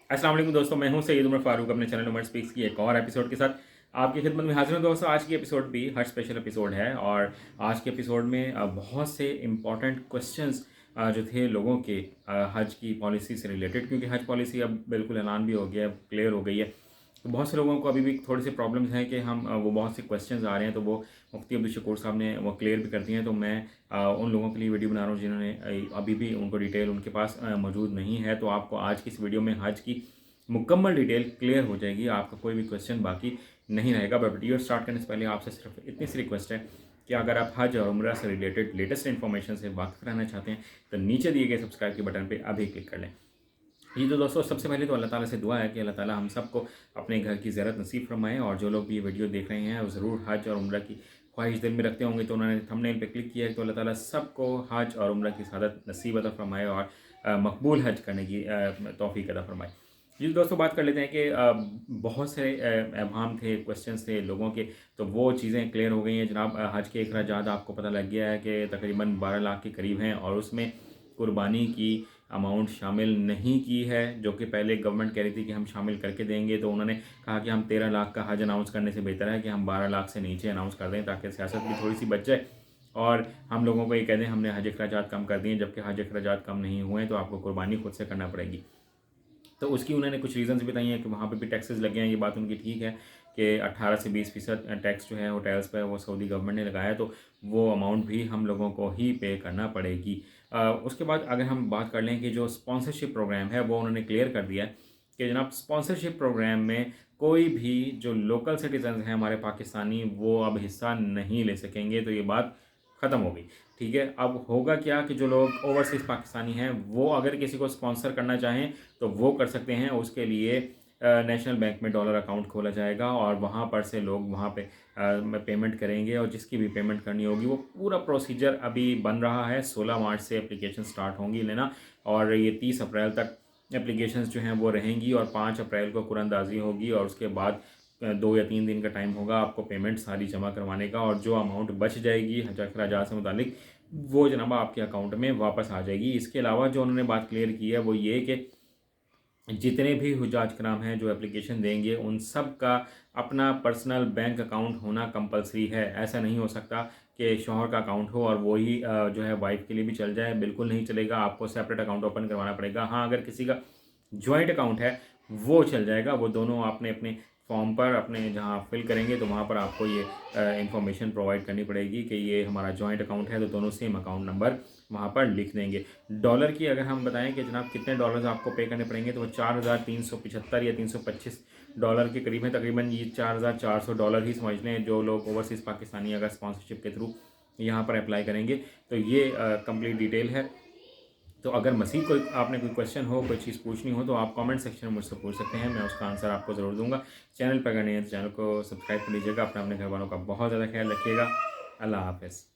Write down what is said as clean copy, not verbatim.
अस्सलाम वालेकुम दोस्तों, मैं हूं सैयद उमर फारूक अपने चैनल उमर स्पीक्स की एक और एपिसोड के साथ आपकी खिदमत में हाजिर हूं। दोस्तों, आज की एपिसोड भी हज स्पेशल एपिसोड है और आज के एपिसोड में बहुत से इंपॉर्टेंट क्वेश्चंस जो थे लोगों के हज की पॉलिसी से रिलेटेड, क्योंकि हज पॉलिसी अब बिल्कुल ऐलान भी हो गया, क्लियर हो गई है। तो बहुत से लोगों को अभी भी थोड़ी सी प्रॉब्लम्स हैं कि हम वो बहुत से क्वेश्चंस आ रहे हैं, तो वो मुफ्ती अब्दुल शकूर साहब ने वो क्लियर भी कर दिए हैं। तो मैं उन लोगों के लिए वीडियो बना रहा हूँ जिन्होंने अभी भी उनको डिटेल उनके पास मौजूद नहीं है। तो आपको आज की इस वीडियो में हज की मुकम्मल डिटेल क्लियर हो जाएगी, आपका कोई भी क्वेश्चन बाकी नहीं रहेगा। बट वीडियो स्टार्ट करने से पहले आपसे सिर्फ इतनी सी रिक्वेस्ट है कि अगर आप हज और उम्रा से रिलेटेड लेटेस्ट इन्फॉर्मेशन से वाकिफ रहना चाहते हैं तो नीचे दिए गए सब्सक्राइब के बटन पर अभी क्लिक कर लें। ये तो दोस्तों, सबसे पहले तो अल्लाह ताला से दुआ है कि अल्लाह ताला हम सबको अपने घर की ज़ियारत नसीब फरमाएं। और जो लोग भी ये वीडियो देख रहे हैं वो ज़रूर हज और उम्रा की ख्वाहिश दिल में रखते होंगे, तो उन्होंने थंबनेल पे क्लिक किया है। तो अल्लाह ताला सबको हज और उम्रा की सादत नसीब अता फरमाए और मकबूल हज करने की तौफीक अता फरमाए। जी दोस्तों, बात कर लेते हैं कि बहुत से अहम थे, क्वेश्चंस थे लोगों के, तो वो चीज़ें क्लियर हो गई हैं जनाब। हज के अखराजात आपको पता लग गया है कि तकरीबन 12 लाख के करीब हैं और उसमें कुर्बानी की अमाउंट शामिल नहीं की है, जो कि पहले गवर्नमेंट कह रही थी कि हम शामिल करके देंगे। तो उन्होंने कहा कि हम 13 लाख का हज अनाउंस करने से बेहतर है कि हम 12 लाख से नीचे अनाउंस कर दें, ताकि सियासत भी थोड़ी सी बच जाए और हम लोगों को ये कह दें हमने हज अखराजात कम कर दिए, जबकि हज अखराजात कम नहीं हुए तो आपको कुर्बानी खुद से करना पड़ेगी। तो उसकी उन्होंने कुछ रीज़न्स बताई हैं कि वहाँ पे भी टैक्सेस लगे हैं। ये बात उनकी ठीक है कि 18 से 20% टैक्स जो है होटल्स पे वो सऊदी गवर्नमेंट ने लगाया, तो वो अमाउंट भी हम लोगों को ही पे करना पड़ेगी। उसके बाद अगर हम बात कर लें कि जो स्पॉन्सरशिप प्रोग्राम है वो उन्होंने क्लियर कर दिया है कि जनाब स्पॉन्सरशिप प्रोग्राम में कोई भी जो लोकल सिटीजन हैं हमारे पाकिस्तानी, वो अब हिस्सा नहीं ले सकेंगे। तो ये बात ख़त्म हो गई। ठीक है, अब होगा क्या कि जो लोग ओवरसीज़ पाकिस्तानी हैं वो अगर किसी को स्पॉन्सर करना चाहें तो वो कर सकते हैं। उसके लिए नेशनल बैंक में डॉलर अकाउंट खोला जाएगा और वहाँ पर से लोग वहाँ पे पेमेंट करेंगे और जिसकी भी पेमेंट करनी होगी वो पूरा प्रोसीजर अभी बन रहा है। 16 मार्च से एप्लीकेशन स्टार्ट होंगी लेना और ये 30 अप्रैल तक एप्लीकेशंस जो हैं वो रहेंगी और 5 अप्रैल को कुरानदाजी होगी और उसके बाद 2 या 3 दिन का टाइम होगा आपको पेमेंट सारी जमा करवाने का। और जो अमाउंट बच जाएगी हज अखराजात से मुतालिक वो जनाब आपके अकाउंट में वापस आ जाएगी। इसके अलावा जो उन्होंने बात क्लियर की है वो ये कि जितने भी हुज्जाज कराम हैं जो एप्लीकेशन देंगे उन सब का अपना पर्सनल बैंक अकाउंट होना कंपलसरी है। ऐसा नहीं हो सकता कि शौहर का अकाउंट हो और वही जो है वाइफ के लिए भी चल जाए, बिल्कुल नहीं चलेगा। आपको सेपरेट अकाउंट ओपन करवाना पड़ेगा। हाँ, अगर किसी का जॉइंट अकाउंट है वो चल जाएगा। वो दोनों आपने अपने फॉर्म पर अपने जहाँ फिल करेंगे तो वहाँ पर आपको ये इंफॉर्मेशन प्रोवाइड करनी पड़ेगी कि ये हमारा जॉइंट अकाउंट है, तो दोनों सेम अकाउंट नंबर वहाँ पर लिख देंगे। डॉलर की अगर हम बताएं कि जनाब कितने डॉलर्स आपको पे करने पड़ेंगे, तो वो 4,375 या 325 डॉलर के करीब है। तकरीबन ये 4,400 डॉलर ही समझ लें जो लोग ओवरसीज़ पाकिस्तानी अगर स्पॉन्सरशिप के थ्रू यहाँ पर अप्लाई करेंगे। तो ये कंप्लीट डिटेल है। तो अगर मज़ीद कोई आपने कोई क्वेश्चन हो, कोई चीज़ पूछनी हो तो आप कमेंट सेक्शन में मुझसे पूछ सकते हैं, मैं उसका आंसर आपको ज़रूर दूंगा। चैनल पर अगर नहीं है तो चैनल को सब्सक्राइब कर लीजिएगा। अपने घर वालों का बहुत ज़्यादा ख्याल रखिएगा। अल्लाह हाफ़िज़।